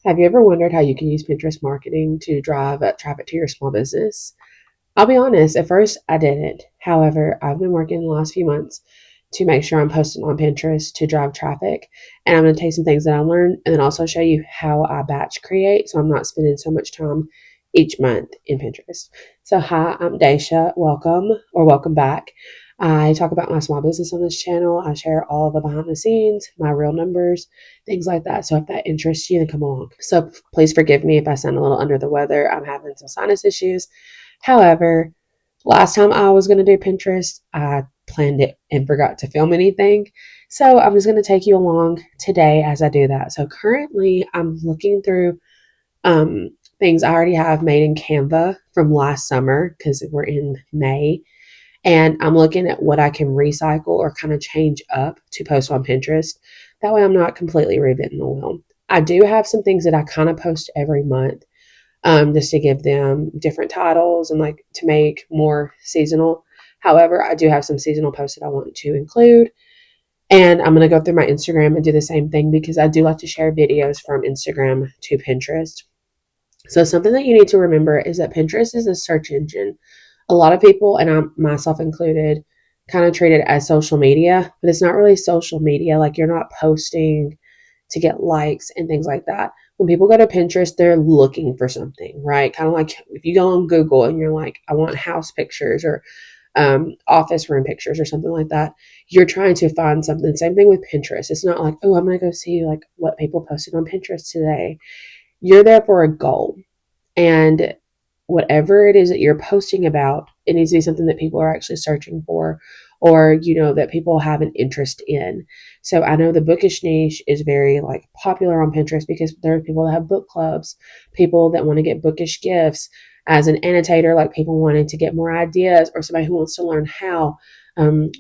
Have you ever wondered how you can use Pinterest marketing to drive traffic to your small business? I'll be honest, at first I didn't. However, I've been working the last few months to make sure I'm posting on Pinterest to drive traffic. And I'm going to take some things that I learned and then also show you how I batch create so I'm not spending so much time each month in Pinterest. So, hi, I'm Daisha. Welcome or welcome back. I talk about my small business on this channel. I share all the behind the scenes, my real numbers, things like that. So if that interests you, then come along. So please forgive me if I sound a little under the weather. I'm having some sinus issues. However, last time I was going to do Pinterest, I planned it and forgot to film anything. So I'm just going to take you along today as I do that. So currently, I'm looking through things I already have made in Canva from last summer because we're in May. And I'm looking at what I can recycle or kind of change up to post on Pinterest. That way, I'm not completely reinventing the wheel. I do have some things that I kind of post every month just to give them different titles and like to make more seasonal. However, I do have some seasonal posts that I want to include. And I'm going to go through my Instagram and do the same thing because I do like to share videos from Instagram to Pinterest. So, something that you need to remember is that Pinterest is a search engine. A lot of people, and I myself included, kind of treat it as social media, but it's not really social media. Like, you're not posting to get likes and things like that. When people go to Pinterest, they're looking for something, right? Kind of like if you go on Google and you're like, I want house pictures or office room pictures or something like that, you're trying to find something. Same thing with Pinterest. It's not like, oh, I'm going to go see like what people posted on Pinterest today. You're there for a goal. And whatever it is that you're posting about, it needs to be something that people are actually searching for or that people have an interest in. So I know the bookish niche is very like popular on Pinterest because there are people that have book clubs, people that want to get bookish gifts as an annotator, like people wanting to get more ideas or somebody who wants to learn how.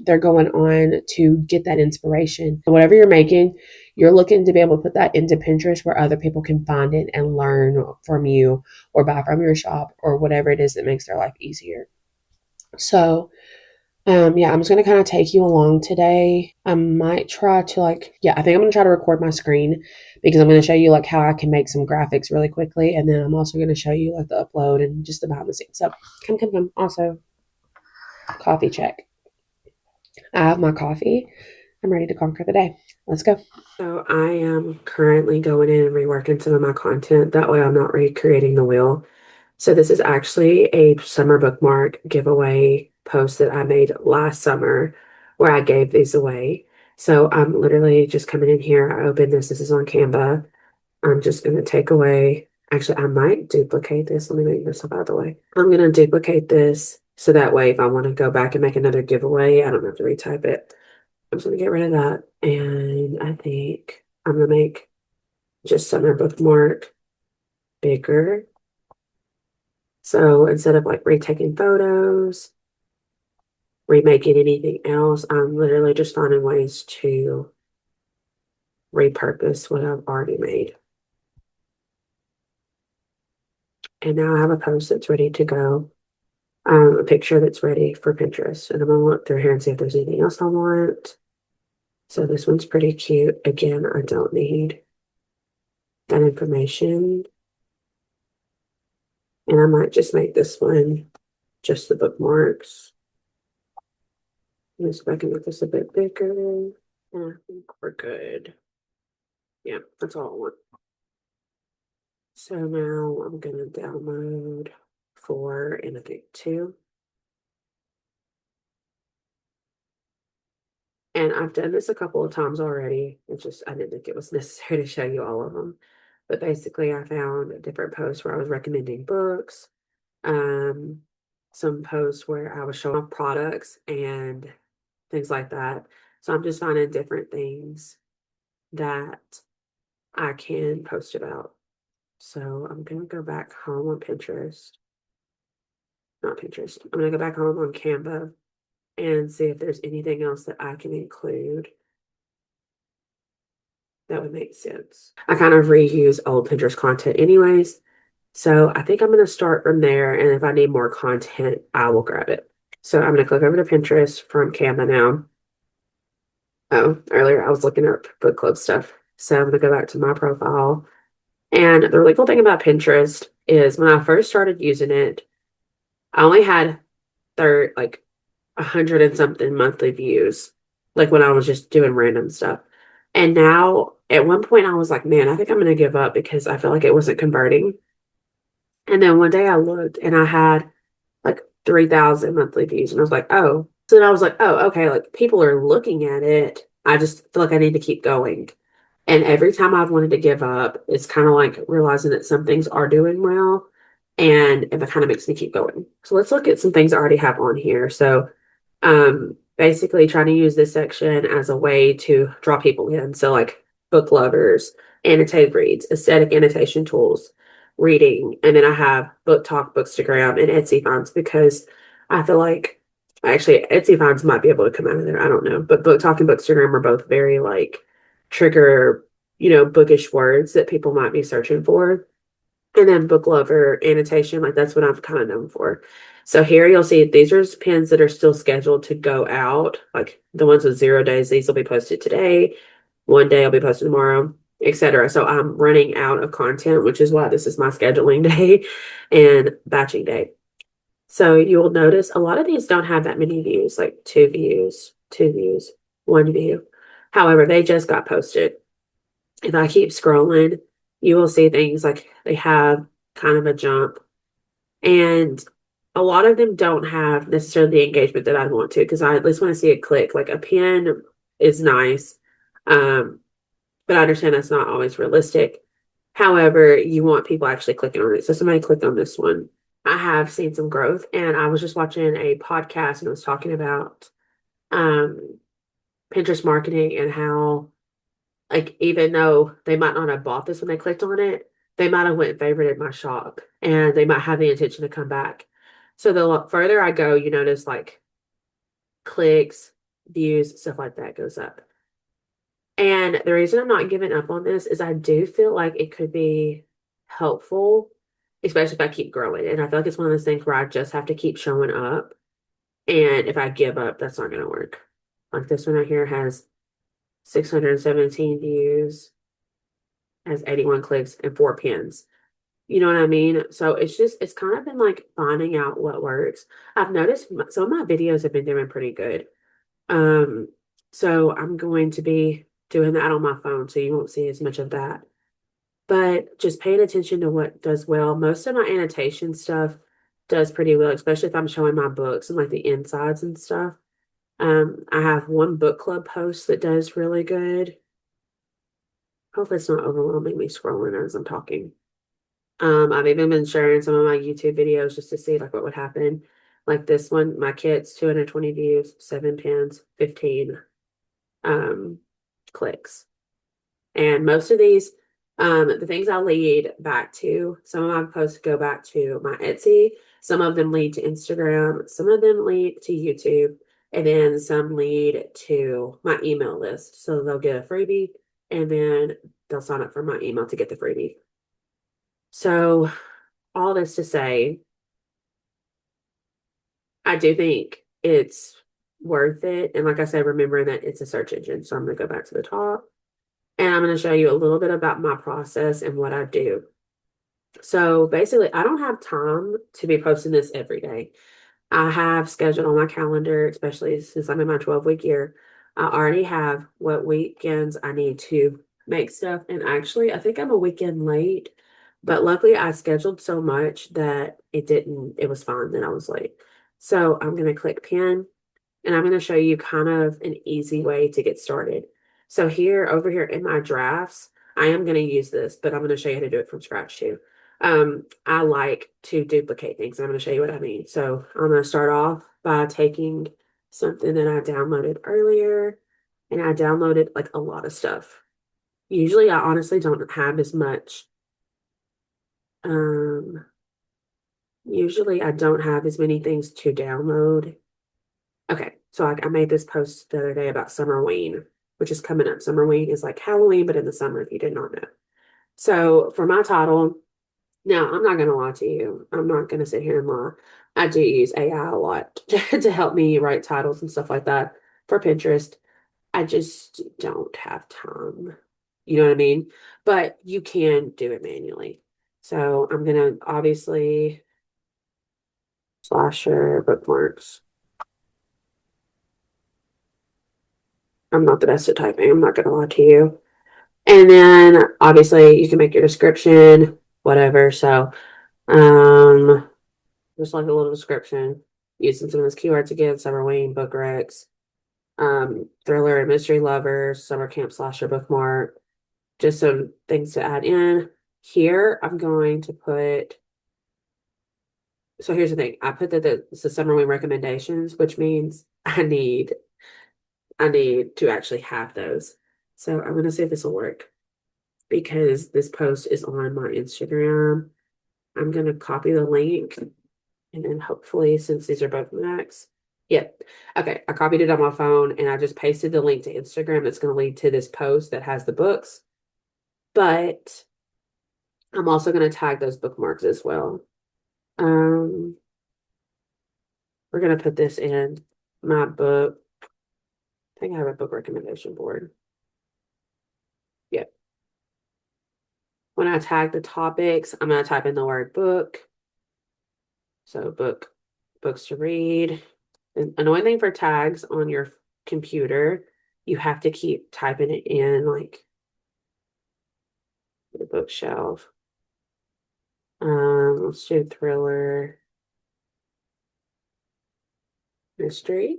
They're going on to get that inspiration. Whatever you're making, you're looking to be able to put that into Pinterest where other people can find it and learn from you or buy from your shop or whatever it is that makes their life easier. So, yeah, I'm just going to kind of take you along today. I might try to I think I'm going to try to record my screen because I'm going to show you like how I can make some graphics really quickly. And then I'm also going to show you like the upload and just the behind the scenes. So come. Also, coffee check. I have my coffee. I'm ready to conquer the day. Let's go. So I am currently going in and reworking some of my content. That way I'm not recreating the wheel. So this is actually a summer bookmark giveaway post that I made last summer where I gave these away. So I'm literally just coming in here. I opened this. This is on Canva. I'm just going to take away. Actually, I might duplicate this. Let me make this up out of the way. I'm going to duplicate this so that way if I want to go back and make another giveaway, I don't have to retype it. I'm just going to get rid of that. And I think I'm going to make just summer bookmark bigger. So instead of like retaking photos, remaking anything else, I'm literally just finding ways to repurpose what I've already made. And now I have a post that's ready to go, a picture that's ready for Pinterest. And I'm going to look through here and see if there's anything else I want. So this one's pretty cute. Again, I don't need that information. And I might just make this one just the bookmarks. Let's see if I can make this a bit bigger. And I think we're good. Yeah, that's all I want. So now I'm going to download 4 and I think 2. And I've done this a couple of times already. It's just, I didn't think it was necessary to show you all of them. But basically, I found different posts where I was recommending books, um, some posts where I was showing off products and things like that. So I'm just finding different things that I can post about. So I'm going to go back home on Pinterest. Not Pinterest. I'm going to go back home on Canva and see if there's anything else that I can include that would make sense. I kind of reuse old Pinterest content anyways. So I think I'm going to start from there. And if I need more content, I will grab it. So I'm going to click over to Pinterest from Canva now. Oh, earlier I was looking up book club stuff. So I'm going to go back to my profile And the really cool thing about Pinterest is when I first started using it, I only had like 100 and something monthly views, like when I was just doing random stuff. And now at one point I was like, man, I think I'm gonna give up because I feel like it wasn't converting. And then one day I looked and I had like 3,000 monthly views. And I was like, oh. So then I was like, oh, okay, like people are looking at it. I just feel like I need to keep going. And every time I've wanted to give up, it's kind of like realizing that some things are doing well. And it kind of makes me keep going. So let's look at some things I already have on here. So basically trying to use this section as a way to draw people in. So like book lovers, annotated reads, aesthetic annotation tools, reading, and then I have book talk, bookstagram, and Etsy finds because I feel like actually Etsy finds might be able to come out of there. I don't know, but book talk and bookstagram are both very like trigger, bookish words that people might be searching for. And then book lover annotation, like that's what I'm kind of known for. So here you'll see these are pins that are still scheduled to go out. Like the ones with 0 days, these will be posted today. One day I'll be posted tomorrow, etc. So I'm running out of content, which is why this is my scheduling day and batching day. So you will notice a lot of these don't have that many views, like 2 views, 2 views, 1 view. However, they just got posted. If I keep scrolling, you will see things like they have kind of a jump. And a lot of them don't have necessarily the engagement that I'd want to because I at least want to see a click. Like a pin is nice, um, but I understand that's not always realistic. However, you want people actually clicking on it. So somebody clicked on this one. I have seen some growth, and I was just watching a podcast and it was talking about um, Pinterest marketing and how like even though they might not have bought this when they clicked on it, they might have went and favorited my shop and they might have the intention to come back. So the further I go, you notice like clicks, views, stuff like that goes up. And the reason I'm not giving up on this is I do feel like it could be helpful, especially if I keep growing. And I feel like it's one of those things where I just have to keep showing up. And if I give up, that's not going to work. Like this one right here has 617 views, has 81 clicks and 4 pins. You know what I mean? So it's kind of been like finding out what works. I've noticed some of my videos have been doing pretty good. Um, so I'm going to be doing that on my phone, so you won't see as much of that. But just paying attention to what does well. Most of my annotation stuff does pretty well, especially if I'm showing my books and like the insides and stuff. I have one book club post that does really good. Hopefully it's not overwhelming me scrolling as I'm talking. I've even been sharing some of my YouTube videos just to see like what would happen. Like this one, my kids, 220 views, 7 pins, 15 um clicks. And most of these, the things I lead back to, some of my posts go back to my Etsy, some of them lead to Instagram, some of them lead to YouTube, and then some lead to my email list. So they'll get a freebie and then they'll sign up for my email to get the freebie. So all this to say, I do think it's worth it. And like I said, remembering that it's a search engine. So I'm going to go back to the top and I'm going to show you a little bit about my process and what I do. So basically, I don't have time to be posting this every day. I have scheduled on my calendar, especially since I'm in my 12-week year. I already have what weekends I need to make stuff. And actually, I think I'm a weekend late, but luckily I scheduled so much that it was fine that I was late. So I'm going to click pin and I'm going to show you kind of an easy way to get started. So over here in my drafts, I am going to use this, but I'm going to show you how to do it from scratch too. I like to duplicate things. I'm going to show you what I mean. So I'm going to start off by taking something that I downloaded earlier, and I downloaded like a lot of stuff. Usually I honestly don't have as much. Um, Usually I don't have as many things to download. Okay, so I made this post the other day about Summerween, which is coming up. Summerween is like Halloween, but in the summer, if you did not know. So for my title, now I'm not going to lie to you. I'm not going to sit here and lie. I do use AI a lot to help me write titles and stuff like that for Pinterest. I just don't have time. You know what I mean? But you can do it manually. So I'm gonna obviously slasher bookmarks. I'm not the best at typing, I'm not gonna lie to you. And then obviously you can make your description, whatever. So just like a little description, using some of those keywords again, summer wing, book recs, thriller and mystery lovers, summer camp slasher bookmark, just some things to add in. Here I'm going to put, so here's the thing. I put that it's the summer wing recommendations, which means I need to actually have those. So I'm gonna see if this will work because this post is on my Instagram. I'm gonna copy the link and then hopefully, since these are both Macs, yep. Okay, I copied it on my phone and I just pasted the link to Instagram that's gonna lead to this post that has the books. But I'm also gonna tag those bookmarks as well. Um, we're gonna put this in my book. I think I have a book recommendation board. Yep. When I tag the topics, I'm going to type in the word book. So books to read. The annoying thing for tags on your computer, you have to keep typing it in like the bookshelf. Let's do thriller, mystery.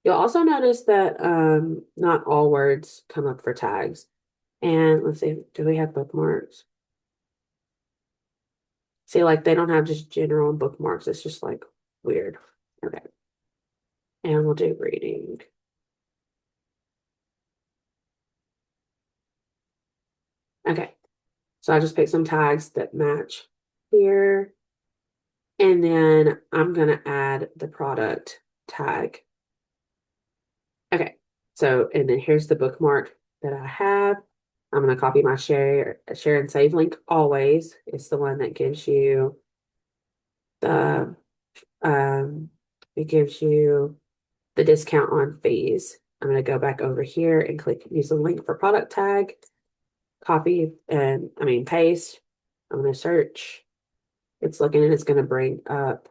You'll also notice that not all words come up for tags. And let's see, do we have bookmarks? See, like they don't have just general bookmarks. It's just like weird. Okay. And we'll do reading. Okay. So I just picked some tags that match here. And then I'm going to add the product tag. Okay. So, and then here's the bookmark that I have. I'm going to copy my share and save link always. It's the one that gives you the um it gives you the discount on fees. I'm going to go back over here and click use the link for product tag, copy and paste. I'm going to search. It's looking and it's going to bring up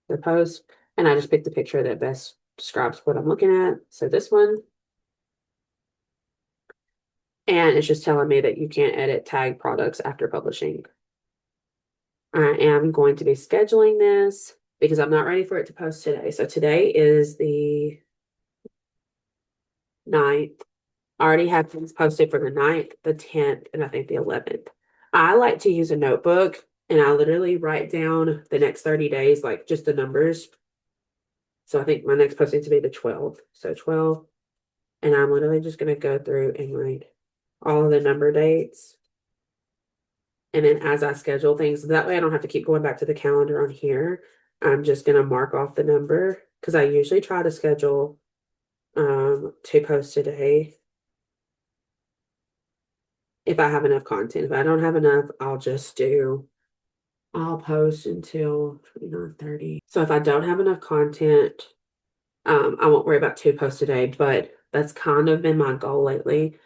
the post. And I just picked the picture that best describes what I'm looking at. So this one. And it's just telling me that you can't edit tag products after publishing. I am going to be scheduling this because I'm not ready for it to post today. So today is the 9th. I already have things posted for the 9th, the 10th, and I think the 11th. I like to use a notebook and I literally write down the next 30 days, like just the numbers. So I think my next post needs to be the 12th. So 12. And I'm literally just going to go through and write all of the number dates. And then as I schedule things, that way I don't have to keep going back to the calendar on here. I'm just going to mark off the number because I usually try to schedule 2 posts a day if I have enough content. If I don't have enough, I'll post until 29:30. So if I don't have enough content, I won't worry about 2 posts a day, but that's kind of been my goal lately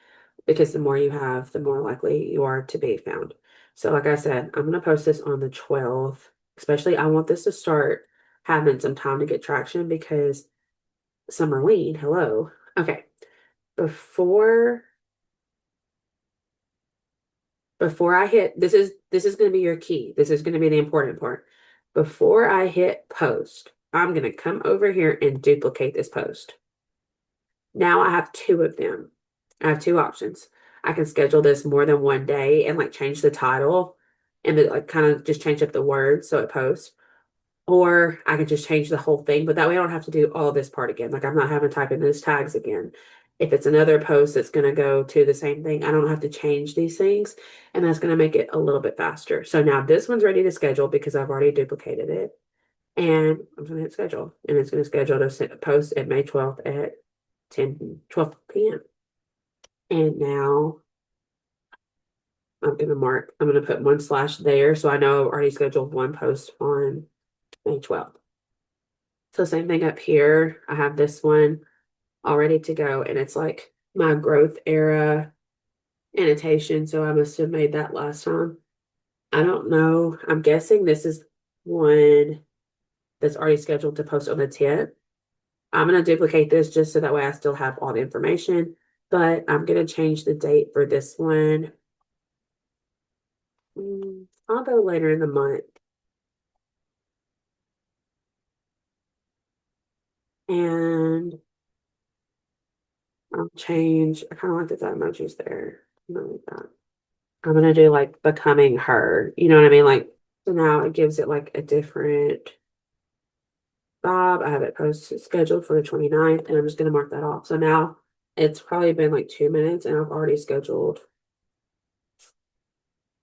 because the more you have, the more likely you are to be found. So like I said, I'm going to post this on the 12th. Especially, I want this to start having some time to get traction because summer weed, hello. Okay. Before I hit, this is going to be your key. This is going to be the important part. Before I hit post, I'm going to come over here and duplicate this post. Now I have 2 of them. I have 2 options. I can schedule this more than one day and like change the title and then like kind of just change up the words so it posts. Or I can just change the whole thing, but that way I don't have to do all this part again. Like I'm not having to type in those tags again. If it's another post that's going to go to the same thing, I don't have to change these things. And that's going to make it a little bit faster. So now this one's ready to schedule because I've already duplicated it. And I'm going to hit schedule. And it's going to schedule to post at May 12th at 12 p.m. And now I'm going to put 1/ there. So I know I've already scheduled 1 post on May 12th. So same thing up here. I have this one all ready to go. And it's like my growth era annotation, so I must have made that last time. I don't know. I'm guessing this is one that's already scheduled to post on the 10th. I'm going to duplicate this just so that way I still have all the information, but I'm going to change the date for this one. I'll go later in the month. And I'll change, I kind of like the emojis there. Like that. I'm going to do like becoming her. You know what I mean? Like, so now it gives it like a different vibe. I have it posted scheduled for the 29th, and I'm just going to mark that off. So now it's probably been like 2 minutes, and I've already scheduled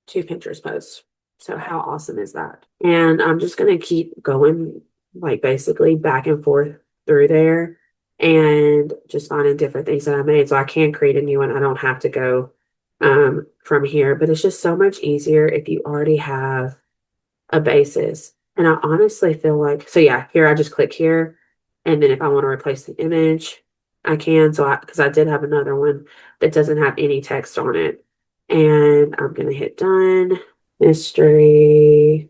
2 Pinterest posts. So how awesome is that? And I'm just going to keep going, like basically back and forth through there and just finding different things that I made. So I can create a new one. I don't have to go from here, but it's just so much easier if you already have a basis. And I honestly feel like, so yeah, here I just click here. And then if I want to replace the image, I can. So because I did have another one that doesn't have any text on it. And I'm going to hit done. Mystery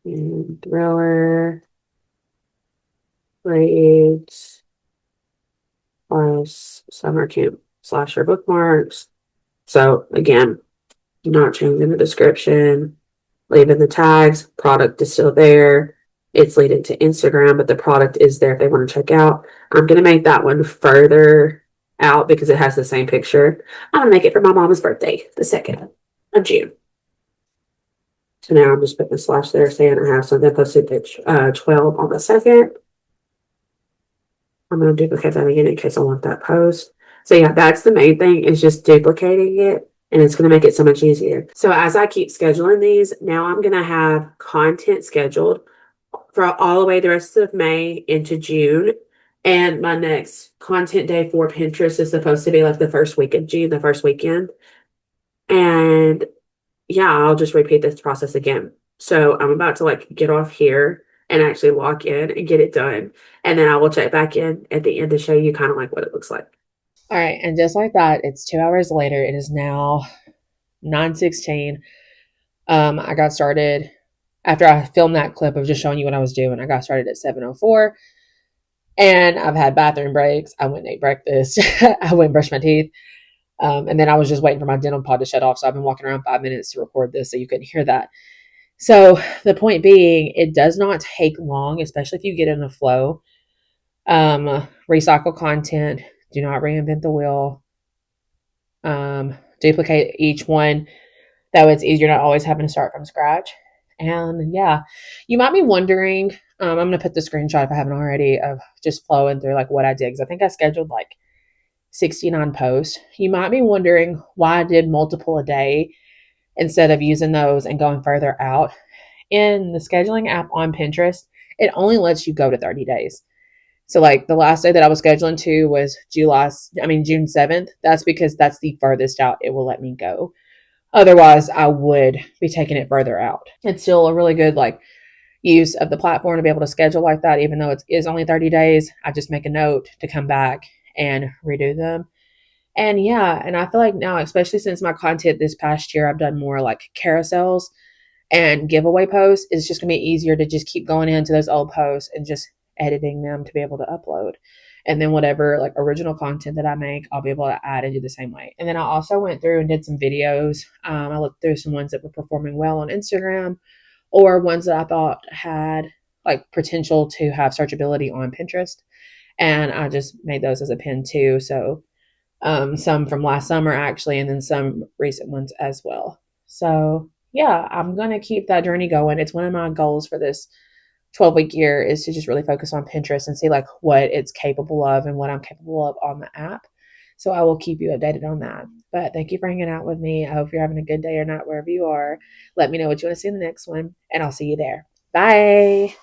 and thriller grades plus summer camp slasher bookmarks. So again, not changing the description, leaving the tags. Product is still there. It's leading to Instagram, but the product is there if they want to check out. I'm going to make that one further out because it has the same picture. I'm going to make it for my mom's birthday, the 2nd of June. So now I'm just putting a slash there saying I have something posted at 12 on the 2nd. I'm going to duplicate that again in case I want that post. So yeah, that's the main thing, is just duplicating it, and it's going to make it so much easier. So as I keep scheduling these, now I'm going to have content scheduled for all the way the rest of May into June. And my next content day for Pinterest is supposed to be like the first week of June, the first weekend. And yeah, I'll just repeat this process again. So I'm about to like get off here and actually walk in and get it done. And then I will check back in at the end to show you kind of like what it looks like. All right, and just like that, it's 2 hours later. It is now 9:16. I got started after I filmed that clip of just showing you what I was doing. I got started at 7:04, and I've had bathroom breaks. I went and ate breakfast. I went and brushed my teeth. And then I was just waiting for my dental pod to shut off. So I've been walking around 5 minutes to record this so you couldn't hear that. So the point being, it does not take long, especially if you get in a flow. Recycle content. Do not reinvent the wheel. Duplicate each one. That way it's easier not always having to start from scratch. And yeah, you might be wondering, I'm going to put the screenshot if I haven't already of just flowing through like what I did. Because I think I scheduled like 69 posts. You might be wondering why I did multiple a day instead of using those and going further out. In the scheduling app on Pinterest, it only lets you go to 30 days. So like the last day that I was scheduling to was June 7th. That's because that's the furthest out it will let me go. Otherwise, I would be taking it further out. It's still a really good like use of the platform to be able to schedule like that, even though it is only 30 days. I just make a note to come back and redo them. And yeah, and I feel like now, especially since my content this past year, I've done more like carousels and giveaway posts. It's just gonna be easier to just keep going into those old posts and just editing them to be able to upload. And then whatever like original content that I make, I'll be able to add and do the same way. And then I also went through and did some videos. I looked through some ones that were performing well on Instagram, or ones that I thought had like potential to have searchability on Pinterest. And I just made those as a pin too. So some from last summer actually, and then some recent ones as well. So yeah, I'm gonna keep that journey going. It's one of my goals for this 12-week year is to just really focus on Pinterest and see like what it's capable of and what I'm capable of on the app. So I will keep you updated on that. But thank you for hanging out with me. I hope you're having a good day or night wherever you are. Let me know what you want to see in the next one, and I'll see you there. Bye.